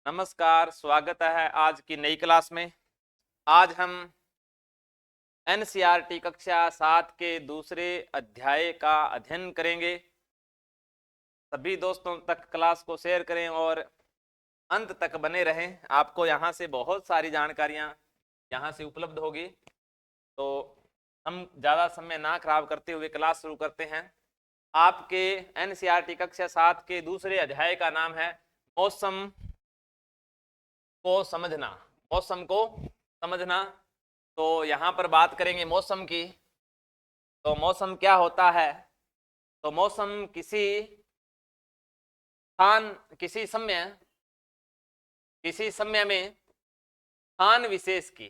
नमस्कार, स्वागत है आज की नई क्लास में। आज हम एनसीईआरटी कक्षा 7 के दूसरे अध्याय का अध्ययन करेंगे। सभी दोस्तों तक क्लास को शेयर करें और अंत तक बने रहें। आपको यहाँ से बहुत सारी जानकारियाँ यहाँ से उपलब्ध होगी। तो हम ज़्यादा समय ना खराब करते हुए क्लास शुरू करते हैं। आपके एनसीईआरटी कक्षा 7 के दूसरे अध्याय का नाम है मौसम को समझना। मौसम को समझना। तो यहाँ पर बात करेंगे मौसम की। तो मौसम क्या होता है? तो मौसम किसी स्थान किसी समय में स्थान विशेष की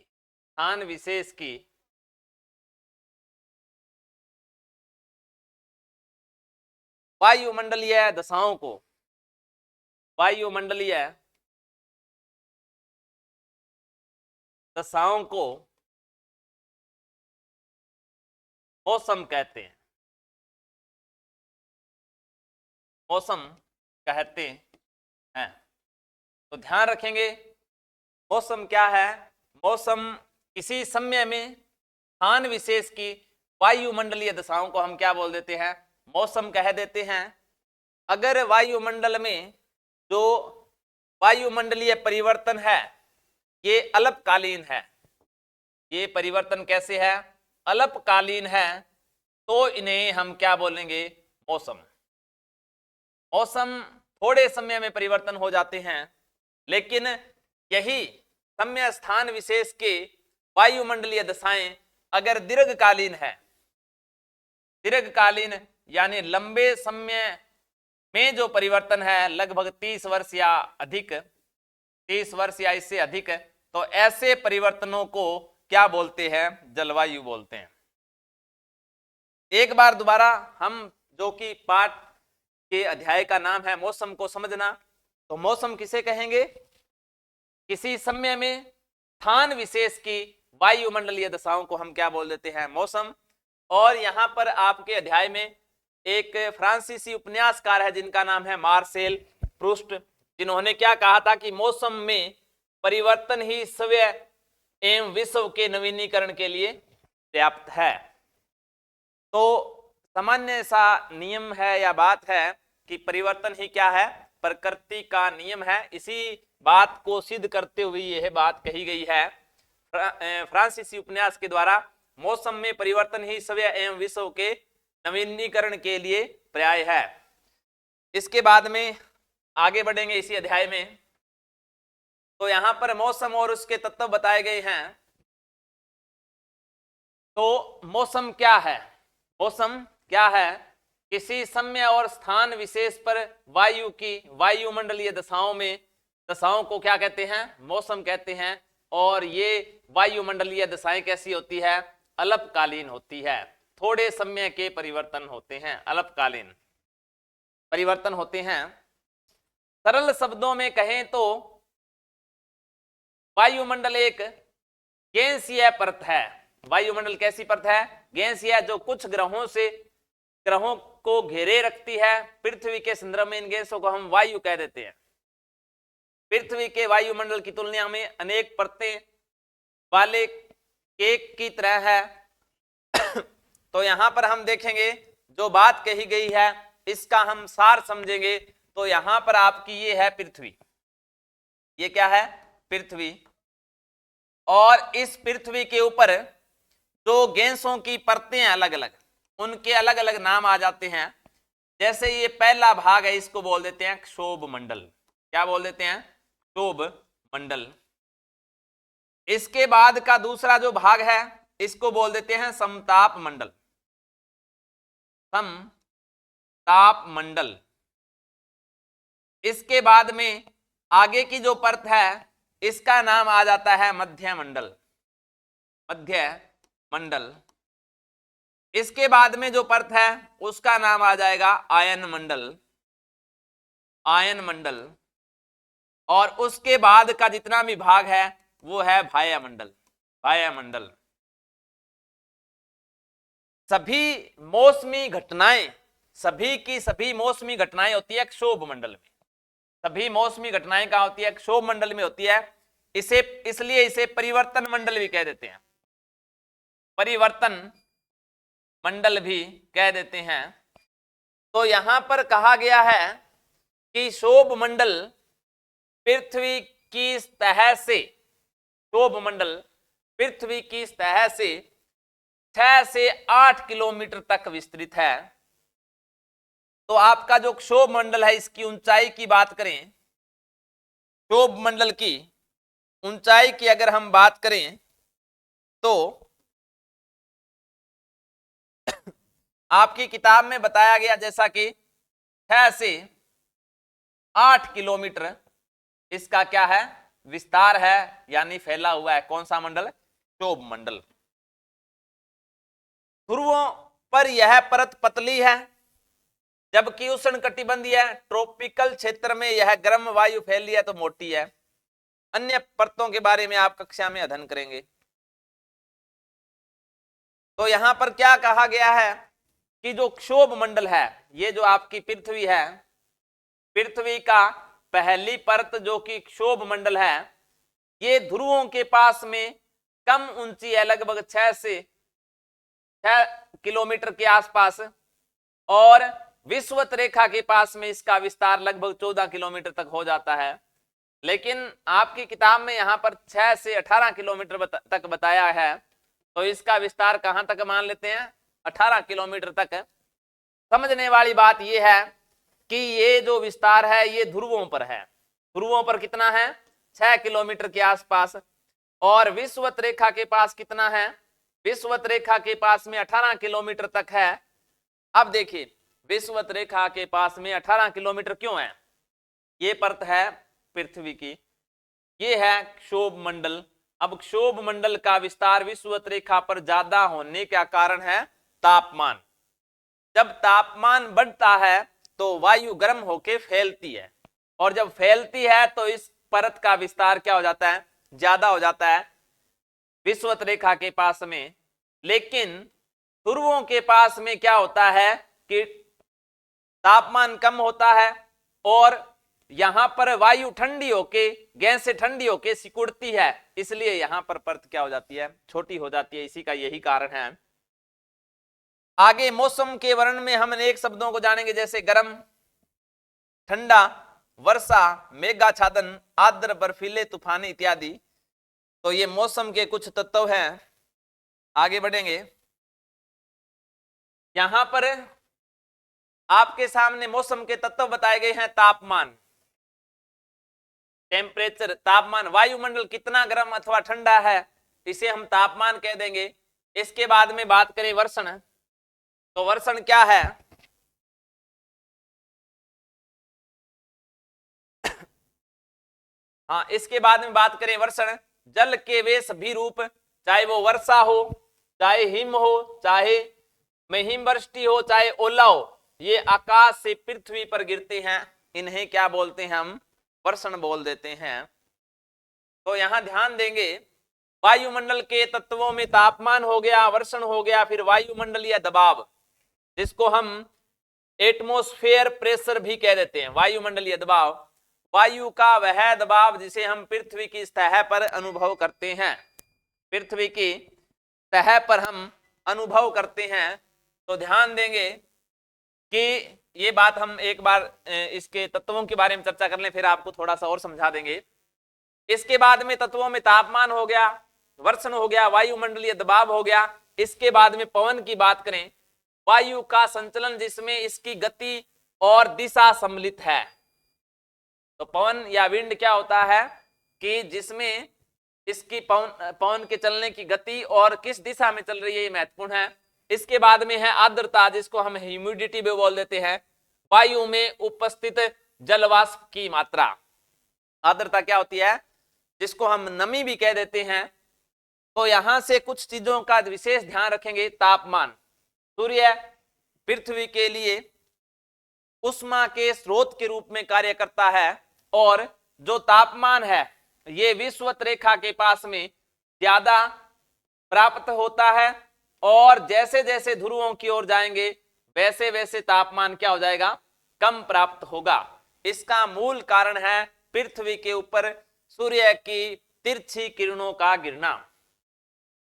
वायुमंडलीय दशाओं को मौसम कहते हैं। मौसम कहते हैं। तो ध्यान रखेंगे मौसम क्या है। मौसम किसी समय में स्थान विशेष की वायुमंडलीय दशाओं को हम क्या बोल देते हैं? मौसम कह देते हैं। अगर वायुमंडल में जो वायुमंडलीय परिवर्तन है ये अल्पकालीन है, ये परिवर्तन कैसे है? अल्पकालीन है, तो इन्हें हम क्या बोलेंगे? मौसम। मौसम थोड़े समय में परिवर्तन हो जाते हैं, लेकिन यही समय स्थान विशेष के वायुमंडलीय दशाएं अगर दीर्घकालीन है, दीर्घकालीन यानी लंबे समय में जो परिवर्तन है, लगभग 30 वर्ष या अधिक, 30 वर्ष या इससे अधिक, तो ऐसे परिवर्तनों को क्या बोलते हैं? जलवायु बोलते हैं। एक बार दोबारा हम जो कि पाठ के अध्याय का नाम है मौसम को समझना। तो मौसम किसे कहेंगे? किसी समय में स्थान विशेष की वायुमंडलीय दशाओं को हम क्या बोल देते हैं? मौसम। और यहाँ पर आपके अध्याय में एक फ्रांसीसी उपन्यासकार है जिनका नाम है मार्सेल प्रूस्ट, जिन्होंने क्या कहा था कि मौसम में परिवर्तन ही स्वयं एवं विश्व के नवीनीकरण के लिए पर्याप्त है। तो सामान्य सा नियम है या बात है कि परिवर्तन ही क्या है? प्रकृति का नियम है। इसी बात को सिद्ध करते हुए यह बात कही गई है फ्रांसीसी उपन्यास के द्वारा। मौसम में परिवर्तन ही स्वयं एवं विश्व के नवीनीकरण के लिए पर्याय है। इसके बाद में आगे बढ़ेंगे इसी अध्याय में। तो यहां पर मौसम और उसके तत्व बताए गए हैं। तो मौसम क्या है? मौसम क्या है? किसी समय और स्थान विशेष पर वायु की वायुमंडलीय दशाओं को क्या कहते हैं? मौसम कहते हैं। और ये वायुमंडलीय दशाएं कैसी होती है? अल्पकालीन होती है। थोड़े समय के परिवर्तन होते हैं, अल्पकालीन परिवर्तन होते हैं। सरल शब्दों में कहें तो वायुमंडल एक गैसीय परत है। वायुमंडल कैसी परत है? गैसीय, जो कुछ ग्रहों को घेरे रखती है। पृथ्वी के संदर्भ में इन गैसों को हम वायु कह देते हैं। पृथ्वी के वायुमंडल की तुलना में अनेक परतें वाले केक की तरह है। तो यहां पर हम देखेंगे जो बात कही गई है इसका हम सार समझेंगे। तो यहां पर आपकी ये है पृथ्वी। ये क्या है? पृथ्वी। और इस पृथ्वी के ऊपर जो गैसों की परतें अलग अलग, उनके अलग अलग नाम आ जाते हैं। जैसे ये पहला भाग है, इसको बोल देते हैं क्षोभ मंडल। क्या बोल देते हैं? क्षोभ मंडल। इसके बाद का दूसरा जो भाग है इसको बोल देते हैं समताप मंडल। समताप मंडल। इसके बाद में आगे की जो परत है इसका नाम आ जाता है मध्य मंडल। मध्य मंडल। इसके बाद में जो परत है उसका नाम आ जाएगा आयन मंडल। आयन मंडल। और उसके बाद का जितना भी भाग है वो है वायुमंडल। वायुमंडल। सभी मौसमी घटनाएं, सभी की सभी मौसमी घटनाएं होती है क्षोभ मंडल में। सभी मौसमी घटनाएं कहाँ होती है? क्षोभ मंडल में होती है। इसे इसलिए इसे परिवर्तन मंडल भी कह देते हैं, परिवर्तन मंडल भी कह देते हैं। तो यहां पर कहा गया है कि क्षोभ मंडल पृथ्वी की सतह से, क्षोभ मंडल पृथ्वी की सतह से 6 से 8 किलोमीटर तक विस्तृत है। तो आपका जो क्षोभ मंडल है, इसकी ऊंचाई की बात करें, क्षोभ मंडल की ऊंचाई की अगर हम बात करें तो आपकी किताब में बताया गया जैसा कि 6 से 8 किलोमीटर इसका क्या है? विस्तार है, यानी फैला हुआ है। कौन सा मंडल? क्षोभ मंडल। ध्रुवों पर यह परत पतली है, जबकि उष्णकटिबंधीय ट्रॉपिकल क्षेत्र में यह गर्म वायु फैली है तो मोटी है। अन्य परतों के बारे में आप कक्षा में अध्ययन करेंगे। तो यहां पर क्या कहा गया है कि जो क्षोभ मंडल है, ये जो आपकी पृथ्वी है, पृथ्वी का पहली परत जो कि क्षोभ मंडल है, ये ध्रुवों के पास में कम ऊंची है, लगभग 6 से 6 किलोमीटर के आसपास, और विषुवत रेखा के पास में इसका विस्तार लगभग 14 किलोमीटर तक हो जाता है। लेकिन आपकी किताब में यहां पर 6 से 18 किलोमीटर तक बताया है, तो इसका विस्तार कहां तक मान लेते हैं? 18 किलोमीटर तक। समझने वाली बात यह है कि ये जो विस्तार है ये ध्रुवों पर है। ध्रुवों पर कितना है? 6 किलोमीटर के आसपास। और विषुवत रेखा के पास कितना है? विषुवत रेखा के पास में 18 किलोमीटर तक है। अब देखिए, विषुवत रेखा के पास में 18 किलोमीटर क्यों है? ये परत है पृथ्वी की, ये है क्षोभ मंडल। अब क्षोभ मंडल का विस्तार विषुवत रेखा पर ज्यादा होने का कारण है तापमान। जब तापमान बढ़ता है तो वायु गर्म होकर फैलती है, और जब फैलती है तो इस परत का विस्तार क्या हो जाता है? ज्यादा हो जाता है विषुवत रेखा के पास में। लेकिन ध्रुवों के पास में क्या होता है कि तापमान कम होता है और यहां पर वायु ठंडी होके, गैसें ठंडी होके सिकुड़ती है, इसलिए यहां पर परत क्या हो जाती है? छोटी हो जाती है। इसी का यही कारण है। आगे मौसम के वर्णन में हम अनेक शब्दों को जानेंगे, जैसे गर्म, ठंडा, वर्षा, मेघाच्छादन, आर्द्र, बर्फीले, तूफानी इत्यादि। तो ये मौसम के कुछ तत्व हैं। आगे बढ़ेंगे। यहां पर आपके सामने मौसम के तत्व बताए गए हैं। तापमान, टेम्परेचर, तापमान, वायुमंडल कितना गर्म अथवा ठंडा है, इसे हम तापमान कह देंगे। इसके बाद में बात करें वर्षण, तो वर्षण क्या है? हाँ, इसके बाद में बात करें वर्षण, जल के वे सभी रूप, चाहे वो वर्षा हो, चाहे हिम हो, चाहे में हिमवृष्टि हो, चाहे ओला हो, ये आकाश से पृथ्वी पर गिरते हैं, इन्हें क्या बोलते हैं? हम वर्षण बोल देते हैं। तो यहां ध्यान देंगे, वायुमंडल के तत्वों में तापमान हो गया, वर्षण हो गया, फिर वायुमंडलीय दबाव, जिसको हम एटमॉस्फेयर प्रेशर भी कह देते हैं। वायुमंडलीय दबाव, वायु का वह दबाव जिसे हम पृथ्वी की सतह पर अनुभव करते हैं, पृथ्वी की सतह पर हम अनुभव करते हैं। तो ध्यान देंगे कि ये बात हम एक बार इसके तत्वों के बारे में चर्चा कर लें, फिर आपको थोड़ा सा और समझा देंगे। इसके बाद में तत्वों में तापमान हो गया, वर्षण हो गया, वायुमंडलीय दबाव हो गया। इसके बाद में पवन की बात करें, वायु का संचलन जिसमें इसकी गति और दिशा सम्मिलित है। तो पवन या विंड क्या होता है कि जिसमें इसकी पवन के चलने की गति और किस दिशा में चल रही है, ये महत्वपूर्ण है। इसके बाद में है आर्द्रता, जिसको हम ह्यूमिडिटी भी बोल देते हैं, वायु में उपस्थित जलवाष्प की मात्रा। आर्द्रता क्या होती है? जिसको हम नमी भी कह देते हैं। तो यहां से कुछ चीजों का विशेष ध्यान रखेंगे। तापमान, सूर्य पृथ्वी के लिए उष्मा के स्रोत के रूप में कार्य करता है, और जो तापमान है ये विषुवत रेखा के पास में ज्यादा प्राप्त होता है, और जैसे जैसे ध्रुवों की ओर जाएंगे वैसे वैसे तापमान क्या हो जाएगा? कम प्राप्त होगा। इसका मूल कारण है पृथ्वी के ऊपर सूर्य की तिरछी किरणों का गिरना।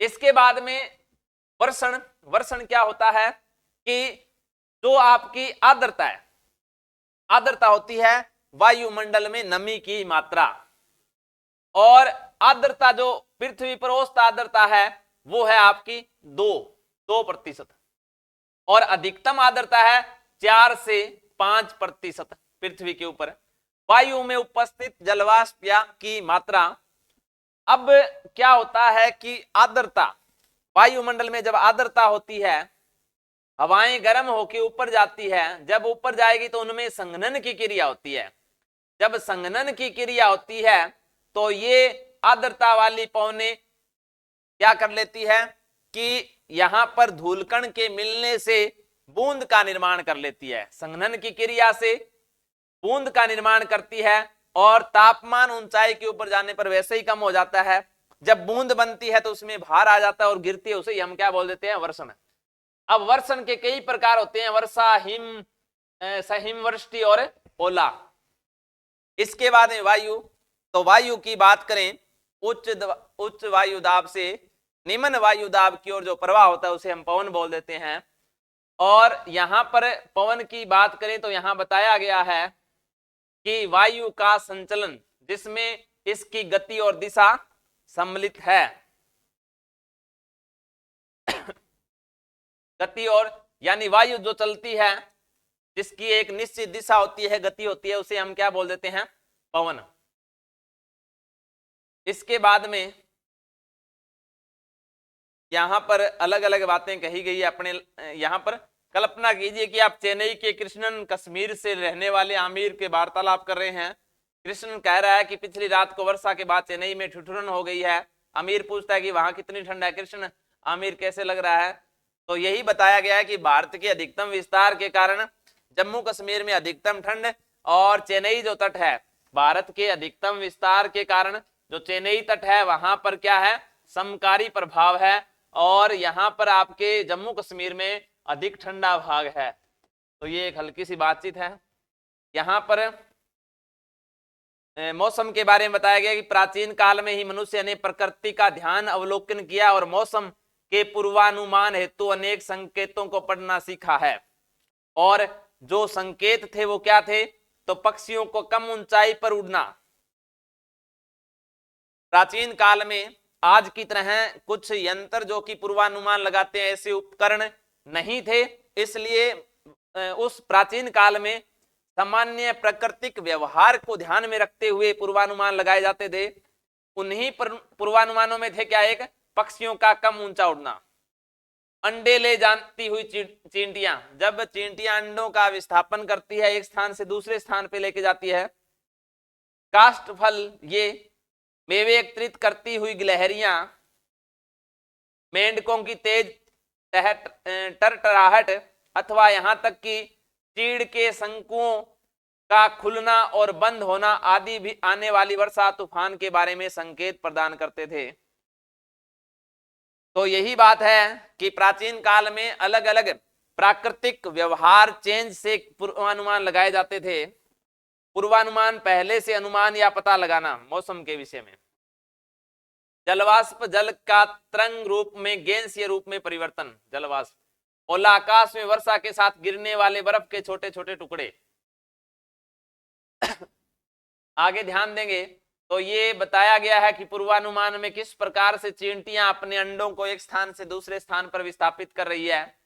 इसके बाद में वर्षण। वर्षण क्या होता है कि जो आपकी आर्द्रता है, आर्द्रता होती है वायुमंडल में नमी की मात्रा, और आर्द्रता जो पृथ्वी पर औसत आर्द्रता है वो है आपकी 2%, और अधिकतम आर्द्रता है 4 से 5% पृथ्वी के ऊपर। वायु में उपस्थित जलवाष्प की मात्रा। अब क्या होता है कि आर्द्रता, वायुमंडल में जब आर्द्रता होती है, हवाएं गर्म होकर ऊपर जाती है, जब ऊपर जाएगी तो उनमें संघनन की क्रिया होती है। जब संघनन की क्रिया होती है तो ये आर्द्रता वाली पवनें क्या कर लेती है कि यहां पर धूलकण के मिलने से बूंद का निर्माण कर लेती है। संघनन की क्रिया से बूंद का निर्माण करती है, और तापमान ऊंचाई के ऊपर जाने पर वैसे ही कम हो जाता है। जब बूंद बनती है तो उसमें भार आ जाता है और गिरती है, उसे हम क्या बोल देते हैं, वर्षण। अब वर्षण के कई प्रकार होते हैं, वर्षा, हिम, हिमवृष्टि और ओला। इसके बाद में वायु। तो वायु की बात करें, उच्च वायु दाब से निम्न वायु दाब की ओर जो प्रवाह होता है उसे हम पवन बोल देते हैं। और यहां पर पवन की बात करें तो यहां बताया गया है कि वायु का संचलन जिसमें इसकी गति और दिशा सम्मिलित है। गति और यानी वायु जो चलती है जिसकी एक निश्चित दिशा होती है, गति होती है, उसे हम क्या बोल देते हैं, पवन। इसके बाद में यहां पर अलग अलग बातें कही गई है। अपने यहां पर कल्पना कीजिए कि आप चेन्नई के कृष्णन कश्मीर से रहने वाले आमिर के वार्तालाप कर रहे हैं। कृष्णन कह रहा है कि पिछली रात को वर्षा के बाद चेन्नई में ठिठुरन हो गई है। आमिर पूछता है कि वहां कितनी ठंड है। कृष्ण, आमिर कैसे लग रहा है? तो यही बताया गया है कि भारत के अधिकतम विस्तार के कारण जम्मू कश्मीर में अधिकतम ठंड, और चेन्नई जो तट है, भारत के अधिकतम विस्तार के कारण जो चेन्नई तट है वहां पर क्या है, समकारी प्रभाव है, और यहां पर आपके जम्मू कश्मीर में अधिक ठंडा भाग है। तो ये एक हल्की सी बातचीत है। यहां पर मौसम के बारे में बताया गया कि प्राचीन काल में ही मनुष्य ने प्रकृति का ध्यान अवलोकन किया और मौसम के पूर्वानुमान हेतु अनेक संकेतों को पढ़ना सीखा है। और जो संकेत थे वो क्या थे, तो पक्षियों को कम ऊंचाई पर उड़ना। प्राचीन काल में आज की तरह कुछ यंत्र जो कि पूर्वानुमान लगाते हैं, ऐसे उपकरण नहीं थे, इसलिए उस प्राचीन काल में सामान्य प्राकृतिक व्यवहार को ध्यान में रखते हुए पूर्वानुमान लगाए जाते थे। उन्हीं पूर्वानुमानों में थे क्या, एक पक्षियों का कम ऊंचा उड़ना। अंडे ले जाती हुई चींटियां, जब चींटियां अंडों का विस्थापन करती है, एक स्थान से दूसरे स्थान पे लेके जाती है। काष्ठफल, ये मेवे एकत्रित करती हुई गिलहरियां, मेंढकों की तेज टरटराहट, अथवा यहां तक कि चीड़ के शंकुओं का खुलना और बंद होना आदि भी आने वाली वर्षा तूफान के बारे में संकेत प्रदान करते थे। तो यही बात है कि प्राचीन काल में अलग अलग प्राकृतिक व्यवहार चेंज से पूर्वानुमान लगाए जाते थे। पूर्वानुमान पहले से अनुमान या पता लगाना मौसम के विषय में। जलवाष्प, जल का तरंग रूप में गैसीय रूप में परिवर्तन, जलवाष्प। ओला, आकाश में वर्षा के साथ गिरने वाले बर्फ के छोटे छोटे टुकड़े। आगे ध्यान देंगे तो ये बताया गया है कि पूर्वानुमान में किस प्रकार से चींटियां अपने अंडों को एक स्थान से दूसरे स्थान पर विस्थापित कर रही है।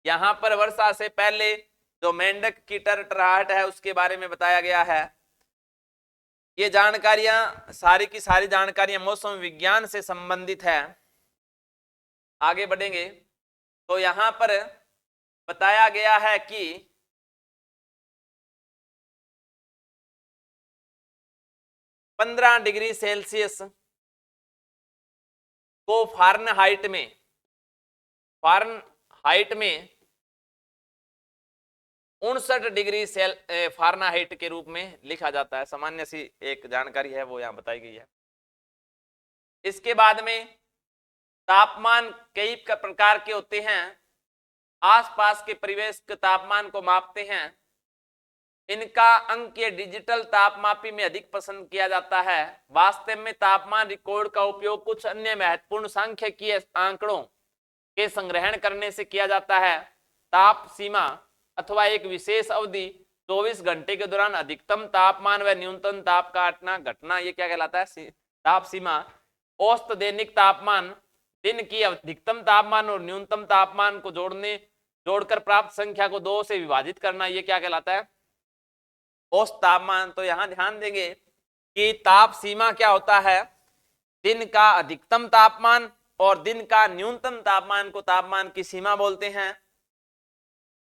यहां पर वर्षा से पहले जो मेंढक की टरटराहट है उसके बारे में बताया गया है। ये जानकारियां, सारी की सारी जानकारियां मौसम विज्ञान से संबंधित है। आगे बढ़ेंगे तो यहां पर बताया गया है कि 15 डिग्री सेल्सियस को फारेनहाइट में 59 डिग्री फारेनहाइट के रूप में लिखा जाता है। सामान्य सी एक जानकारी है वो यहां बताई गई है। इसके बाद में तापमान कई प्रकार के होते हैं। आसपास के परिवेश के तापमान को मापते हैं। इनका अंकीय डिजिटल तापमापी में अधिक पसंद किया जाता है। वास्तव में तापमान रिकॉर्ड का उपयोग कुछ अन्य महत्वपूर्ण सांख्यिकीय आंकड़ों के संग्रहण करने से किया जाता है। ताप सीमा अथवा एक विशेष अवधि 24 घंटे के दौरान अधिकतम तापमान व न्यूनतम ताप का घटना ये क्या कहलाता है? ताप सीमा। औसत दैनिक तापमान, दिन की अधिकतम तापमान और न्यूनतम तापमान को जोड़कर प्राप्त संख्या को 2 से विभाजित करना, ये क्या कहलाता है? औसत तापमान। तो यहां ध्यान देंगे कि ताप सीमा क्या होता है? दिन का अधिकतम तापमान और दिन का न्यूनतम तापमान को तापमान की सीमा बोलते हैं।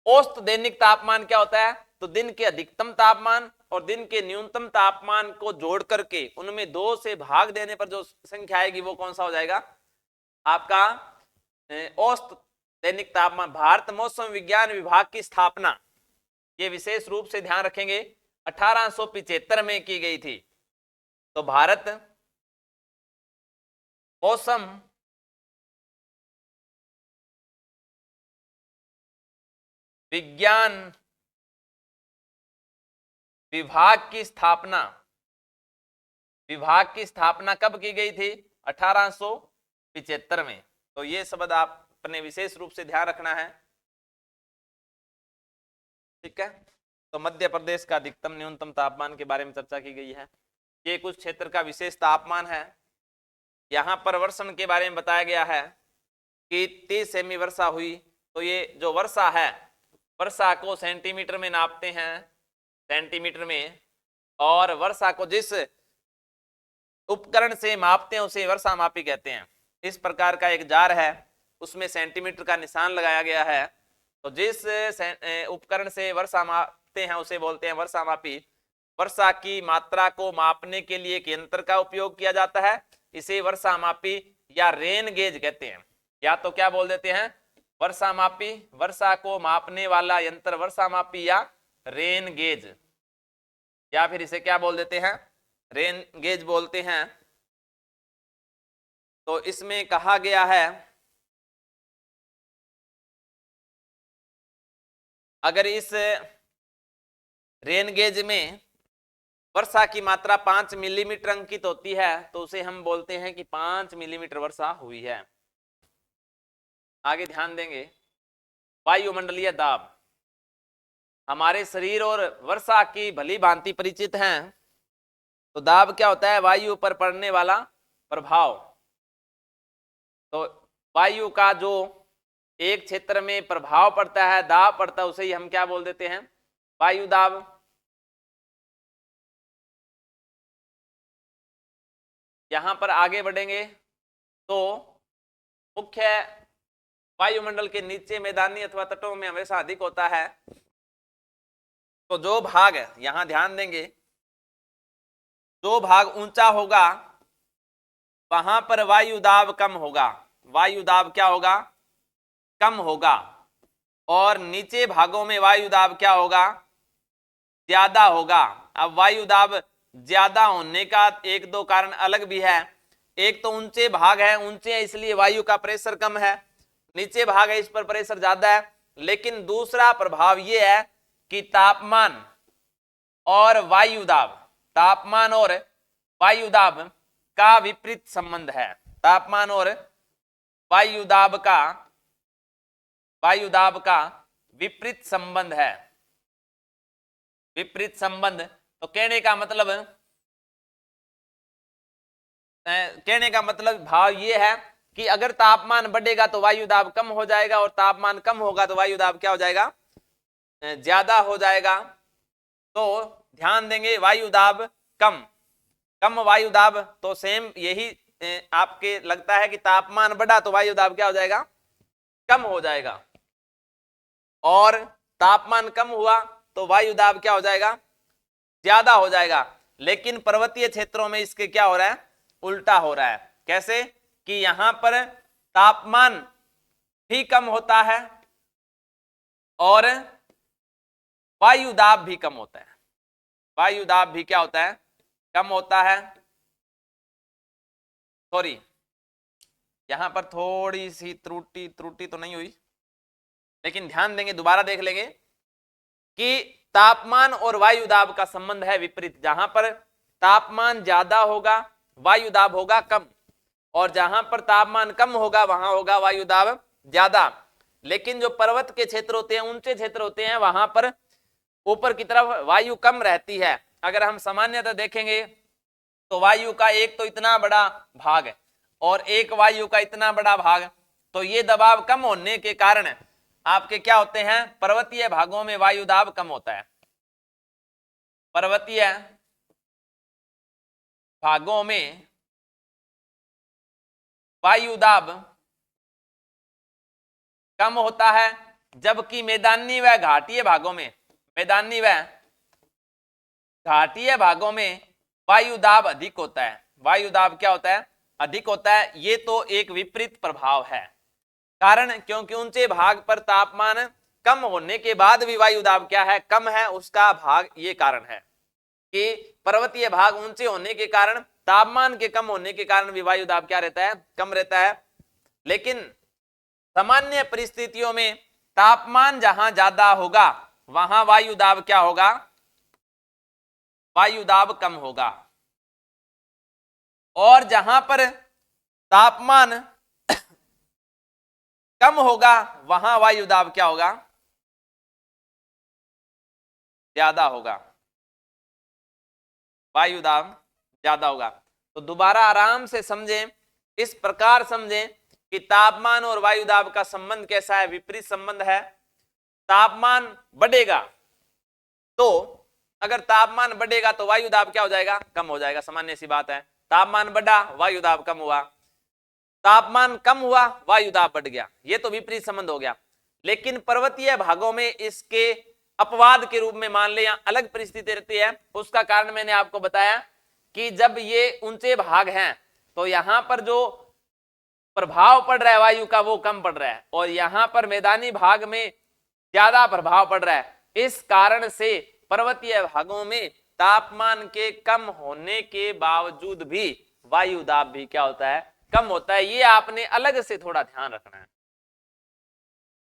औसत दैनिक तापमान क्या होता है? तो दिन के अधिकतम तापमान और दिन के न्यूनतम तापमान को जोड़ करके उनमें 2 से भाग देने पर जो संख्या आएगी वो कौन सा हो जाएगा? आपका औसत दैनिक तापमान। भारत मौसम विज्ञान विभाग की स्थापना, ये विशेष रूप से ध्यान रखेंगे, 1875 में की गई थी। तो भारत मौसम विज्ञान विभाग की स्थापना कब की गई थी? 1875 में। तो ये शब्द आपने विशेष रूप से ध्यान रखना है, ठीक है। तो मध्य प्रदेश का अधिकतम न्यूनतम तापमान के बारे में चर्चा की गई है। ये कुछ क्षेत्र का विशेष तापमान है। यहाँ पर वर्षण के बारे में बताया गया है कि 30 सेमी वर्षा हुई। तो ये जो वर्षा है, वर्षा को सेंटीमीटर में नापते हैं, सेंटीमीटर में, और वर्षा को जिस उपकरण से मापते हैं उसे वर्षा मापी कहते हैं। इस प्रकार का एक जार है, उसमें सेंटीमीटर का निशान लगाया गया है। तो जिस उपकरण से वर्षा मापते हैं उसे बोलते हैं वर्षा मापी। वर्षा की मात्रा को मापने के लिए एक यंत्र का उपयोग किया जाता है, इसे वर्षा मापी या रेन गेज कहते हैं। या तो क्या बोल देते हैं? वर्षा मापी, वर्षा को मापने वाला यंत्र वर्षा मापी या रेन गेज, या फिर इसे क्या बोल देते हैं? रेन गेज बोलते हैं। तो इसमें कहा गया है अगर इस रेन गेज में वर्षा की मात्रा 5 मिलीमीटर अंकित होती है तो उसे हम बोलते हैं कि 5 मिलीमीटर वर्षा हुई है। आगे ध्यान देंगे, वायुमंडलीय दाब। हमारे शरीर और वर्षा की भली भांति परिचित हैं। तो दाब क्या होता है? वायु पर पड़ने वाला प्रभाव। तो वायु का जो एक क्षेत्र में प्रभाव पड़ता है, दाब पड़ता है, उसे ही हम क्या बोल देते हैं? वायु दाब। यहां पर आगे बढ़ेंगे तो मुख्य वायुमंडल के नीचे मैदानी अथवा तटों में हमेशा अधिक होता है। तो जो भाग, यहां ध्यान देंगे, जो भाग ऊंचा होगा वहां पर वायु दाब कम होगा। वायु दाब क्या होगा? कम होगा। और नीचे भागों में वायु दाब क्या होगा? ज्यादा होगा। अब वायु दाब ज्यादा होने का एक दो कारण अलग भी है। एक तो ऊंचे भाग है, ऊंचे है इसलिए वायु का प्रेशर कम है, नीचे भाग है इस पर प्रेशर ज्यादा है। लेकिन दूसरा प्रभाव यह है कि तापमान और वायु दाब, तापमान और वायु दाब का विपरीत संबंध है। तापमान और वायु दाब का विपरीत संबंध है। विपरीत संबंध। तो कहने का मतलब भाव ये है कि अगर तापमान बढ़ेगा तो वायु दाब कम हो जाएगा और तापमान कम होगा तो वायु दाब क्या हो जाएगा? ज्यादा हो जाएगा। तो ध्यान देंगे, वायु दाब कम वायु दाब, तो सेम यही आपके लगता है कि तापमान बढ़ा तो वायु दाब क्या हो जाएगा? कम हो जाएगा। और तापमान कम हुआ तो वायु दाब क्या हो जाएगा? ज्यादा हो जाएगा। लेकिन पर्वतीय क्षेत्रों में इसके क्या हो रहा है? उल्टा हो रहा है। कैसे? कि यहां पर तापमान भी कम होता है और वायु दाब भी कम होता है। वायु दाब भी क्या होता है? कम होता है। सॉरी, यहां पर थोड़ी सी त्रुटि तो नहीं हुई, लेकिन ध्यान देंगे, दोबारा देख लेंगे कि तापमान और वायु दाब का संबंध है विपरीत। जहां पर तापमान ज्यादा होगा वायु दाब होगा कम, और जहां पर तापमान कम होगा वहां होगा वायु दाब ज्यादा। लेकिन जो पर्वत के क्षेत्र होते हैं, ऊंचे क्षेत्र होते हैं, वहां पर ऊपर की तरफ वायु कम रहती है। अगर हम सामान्यतः देखेंगे तो वायु का एक तो इतना बड़ा भाग है और एक वायु का इतना बड़ा भाग, तो ये दबाव कम होने के कारण आपके क्या होते हैं, पर्वतीय भागों में वायु दाब कम होता है। पर्वतीय भागों में वायु दाब कम होता है, जबकि मैदानी व घाटीय भागों में, मैदानी व घाटीय भागों में वायु दाब अधिक होता है। वायु दाब क्या होता है, अधिक होता है। ये तो एक विपरीत प्रभाव है, कारण क्योंकि ऊंचे भाग पर तापमान कम होने के बाद भी वायु दाब क्या है, कम है। उसका भाग ये कारण है कि पर्वतीय भाग ऊंचे होने के कारण, तापमान के कम होने के कारण भी वायु दाब क्या रहता है, कम रहता है। लेकिन सामान्य परिस्थितियों में तापमान जहां ज्यादा होगा वहां वायु दाब क्या होगा, वायु दाब कम होगा, और जहां पर तापमान कम होगा वहां वायु दाब क्या होगा, ज्यादा होगा, वायु दाब ज्यादा होगा। तो दोबारा आराम से समझें, इस प्रकार समझें कि तापमान और वायु दाब का संबंध कैसा है, विपरीत संबंध है। तापमान बढ़ेगा तो, अगर तापमान बढ़ेगा तो वायु दाब क्या हो जाएगा, कम हो जाएगा, सामान्य सी बात है। तापमान बढ़ा वायु दाब कम हुआ, तापमान कम हुआ वायु दाब बढ़ गया, ये तो विपरीत संबंध हो गया। लेकिन पर्वतीय भागों में इसके अपवाद के रूप में मान ले, या अलग परिस्थिति रहती है। उसका कारण मैंने आपको बताया कि जब ये ऊंचे भाग हैं तो यहां पर जो प्रभाव पड़ रहा है वायु का वो कम पड़ रहा है, और यहां पर मैदानी भाग में ज्यादा प्रभाव पड़ रहा है। इस कारण से पर्वतीय भागों में तापमान के कम होने के बावजूद भी वायु दाब भी क्या होता है, कम होता है। ये आपने अलग से थोड़ा ध्यान रखना है।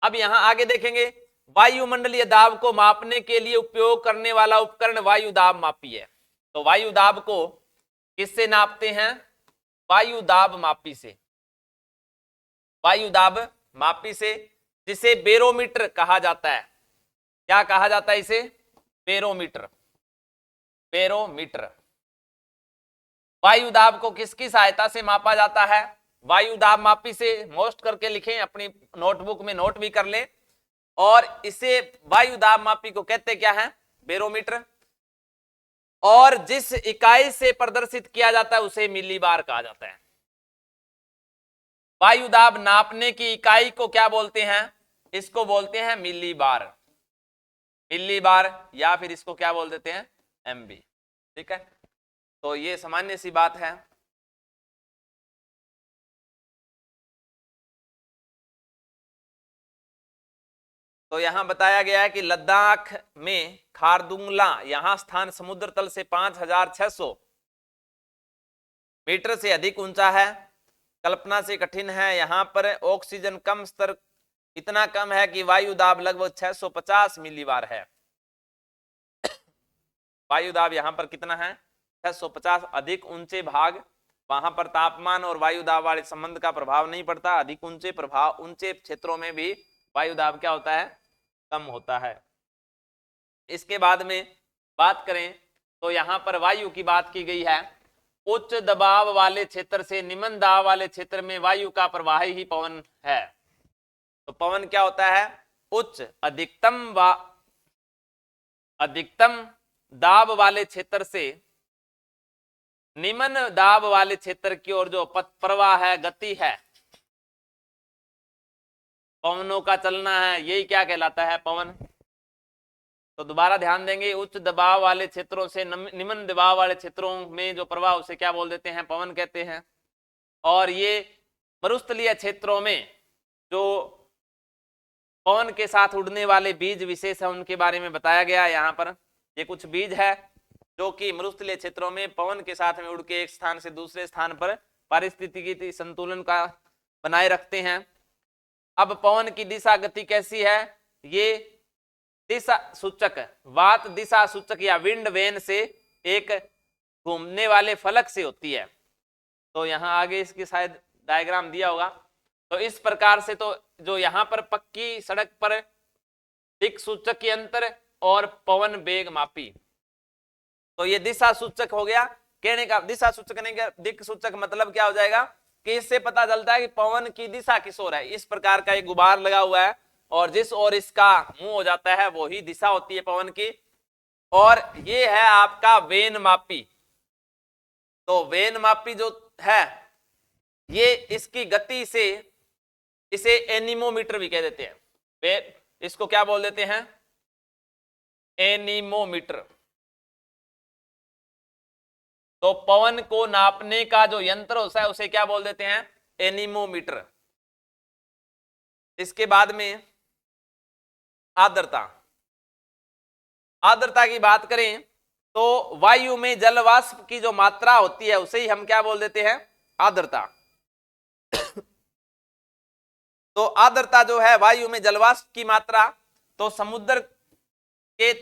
अब यहां आगे देखेंगे, वायुमंडलीय दाब को मापने के लिए उपयोग करने वाला उपकरण वायु दाब मापी है। तो वायु दाब को किससे नापते हैं, वायु दाब मापी से, वायु दाब मापी से, जिसे बेरोमीटर कहा जाता है। क्या कहा जाता है इसे, बेरोमीटर। बेरोमीटर। वायु दाब को किसकी सहायता से मापा जाता है, वायु दाब मापी से। मोस्ट करके लिखें, अपनी नोटबुक में नोट भी कर लें। और इसे वायु दाब मापी को कहते क्या है, बेरोमीटर। और जिस इकाई से प्रदर्शित किया जाता है उसे मिलीबार कहा जाता है। वायु दाब नापने की इकाई को क्या बोलते हैं, इसको बोलते हैं मिलीबार। मिलीबार, या फिर इसको क्या बोल देते हैं, एमबी। ठीक है, तो ये सामान्य सी बात है। तो यहां बताया गया है कि लद्दाख में खारदुंगला, यहां स्थान समुद्र तल से 5600 मीटर से अधिक ऊंचा है। कल्पना से कठिन है। यहां पर ऑक्सीजन कम स्तर इतना कम है कि वायु दाब लगभग 650 मिलीबार है। वायु दाब यहां पर कितना है, 650। अधिक ऊंचे भाग, वहां पर तापमान और वायु दाब वाले संबंध का प्रभाव नहीं पड़ता। अधिक ऊंचे प्रभाव, ऊंचे क्षेत्रों में भी वायु दाब क्या होता है, कम होता है। इसके बाद में बात करें तो यहां पर वायु की बात की गई है। उच्च दबाव वाले क्षेत्र से निम्न दाब वाले क्षेत्र में वायु का प्रवाह ही पवन है। तो पवन क्या होता है, उच्च अधिकतम दाब वाले क्षेत्र से निम्न दाब वाले क्षेत्र की ओर जो पथ प्रवाह है, गति है, पवनों का चलना है, यही क्या कहलाता है, पवन। तो दोबारा ध्यान देंगे, उच्च दबाव वाले क्षेत्रों से निम्न दबाव वाले क्षेत्रों में जो प्रवाह उसे क्या बोल देते हैं, पवन कहते हैं। और ये मरुस्थलीय क्षेत्रों में जो पवन के साथ उड़ने वाले बीज विशेष है उनके बारे में बताया गया। यहाँ पर ये कुछ बीज है जो कि मरुस्थलीय क्षेत्रों में पवन के साथ में उड़ के एक स्थान से दूसरे स्थान पर पारिस्थितिकी संतुलन का बनाए रखते हैं। अब पवन की दिशा गति कैसी है, ये दिशा सूचक, वात दिशा सूचक या विंड वेन से एक घूमने वाले फलक से होती है। तो यहां आगे इसकी शायद डायग्राम दिया होगा। तो इस प्रकार से तो जो यहां पर पक्की सड़क पर दिक् सूचक की अंतर और पवन वेग मापी, तो ये दिशा सूचक हो गया। कहने का दिशा सूचक नहीं, दिक् सूचक मतलब क्या हो जाएगा कि इससे पता चलता है कि पवन की दिशा किस ओर है। इस प्रकार का एक गुबार लगा हुआ है और जिस ओर इसका मुंह हो जाता है वो ही दिशा होती है पवन की। और ये है आपका वेन मापी। तो वेन मापी जो है ये इसकी गति से, इसे एनीमोमीटर भी कह देते हैं। वे इसको क्या बोल देते हैं? एनीमोमीटर। तो पवन को नापने का जो यंत्र होता है उसे क्या बोल देते हैं? एनीमोमीटर। इसके बाद में आर्द्रता। आर्द्रता की बात करें तो वायु में जल वाष्प की जो मात्रा होती है उसे ही हम क्या बोल देते हैं? आर्द्रता। तो आर्द्रता जो है वायु में जलवाष्प की मात्रा, तो समुद्र के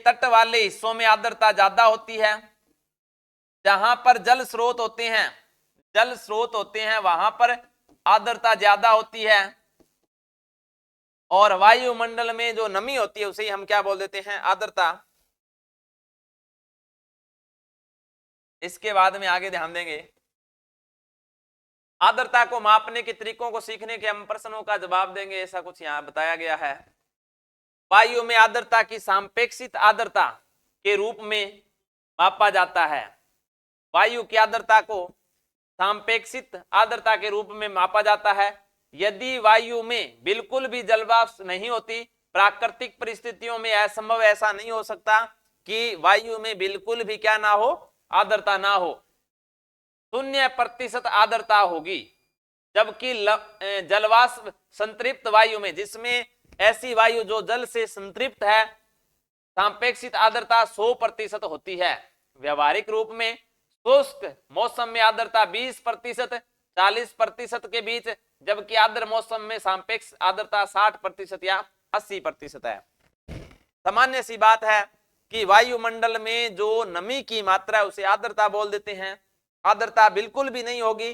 तट वाले हिस्सों में आर्द्रता ज्यादा होती है। जहां पर जल स्रोत होते हैं वहां पर आर्द्रता ज्यादा होती है। और वायुमंडल में जो नमी होती है उसे ही हम क्या बोल देते हैं? आर्द्रता। इसके बाद में आगे ध्यान देंगे। आर्द्रता को मापने के तरीकों को सीखने के हम प्रश्नों का जवाब देंगे, ऐसा कुछ यहां बताया गया है। वायु में आर्द्रता की सापेक्षित आर्द्रता के रूप में मापा जाता है। वायु की आर्द्रता को सापेक्षित आर्द्रता के रूप में मापा जाता है। यदि वायु में बिल्कुल भी जलवाष्प नहीं होती, प्राकृतिक परिस्थितियों में असंभव, ऐसा नहीं हो सकता कि वायु में बिल्कुल भी क्या ना हो? आर्द्रता ना हो। 0% आर्द्रता होगी। जबकि जलवाष्प संतृप्त वायु में, जिसमें ऐसी वायु जो जल से संतृप्त है, सापेक्षित आर्द्रता 100% होती है। व्यवहारिक रूप में शुष्क मौसम में आर्द्रता 20% 40% के बीच, जबकि आर्द्र मौसम में सापेक्ष आर्द्रता 60% या 80% है। सामान्य सी बात है कि वायुमंडल में जो नमी की मात्रा है उसे आर्द्रता बोल देते हैं। आर्द्रता बिल्कुल भी नहीं होगी,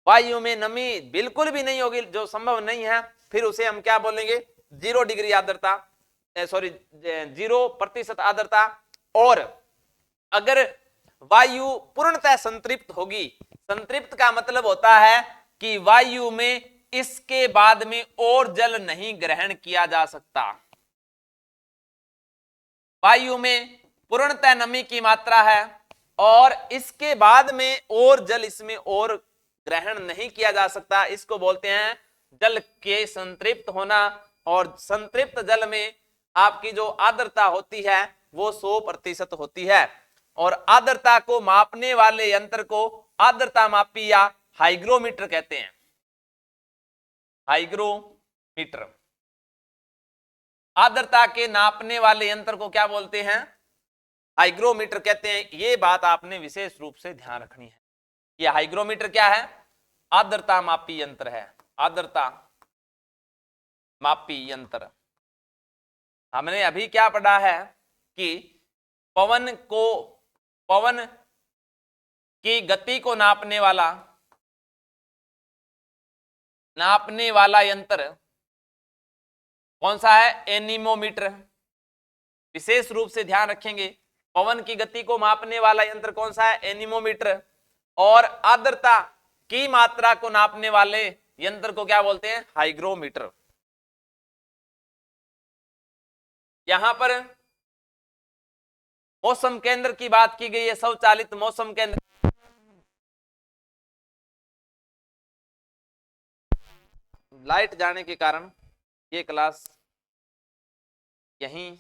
वायु में नमी बिल्कुल भी नहीं होगी, जो संभव नहीं है, फिर उसे हम क्या बोलेंगे? 0 आर्द्रता, 0% आर्द्रता। और अगर वायु पूर्णतः संतृप्त होगी, संतृप्त का मतलब होता है कि वायु में इसके बाद में और जल नहीं ग्रहण किया जा सकता। वायु में पूर्णतः नमी की मात्रा है और इसके बाद में और जल इसमें और ग्रहण नहीं किया जा सकता। इसको बोलते हैं जल के संतृप्त होना। और संतृप्त जल में आपकी जो आर्द्रता होती है वो 100% होती है। और आर्द्रता को मापने वाले यंत्र को आर्द्रता मापी या हाइग्रोमीटर कहते हैं। हाइग्रोमीटर। आर्द्रता के नापने वाले यंत्र को क्या बोलते हैं? हाइग्रोमीटर कहते हैं। ये बात आपने विशेष रूप से ध्यान रखनी है। ये हाइग्रोमीटर क्या है? आर्द्रता मापी यंत्र है। आर्द्रता मापी यंत्र। हमने अभी क्या पढ़ा है कि पवन की गति को नापने वाला यंत्र कौन सा है? एनीमोमीटर। विशेष रूप से ध्यान रखेंगे, पवन की गति को मापने वाला यंत्र कौन सा है? एनीमोमीटर। और आर्द्रता की मात्रा को नापने वाले यंत्र को क्या बोलते हैं? हाइग्रोमीटर। यहां पर मौसम केंद्र की बात की गई है, स्वचालित मौसम केंद्र। लाइट जाने के कारण ये क्लास यहीं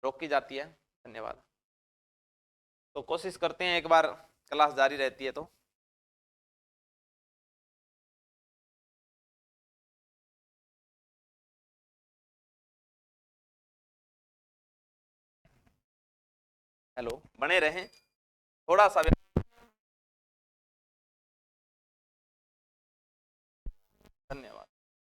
रोकी जाती है। धन्यवाद। तो कोशिश करते हैं एक बार क्लास जारी रहती है तो। हेलो, बने रहें, थोड़ा सा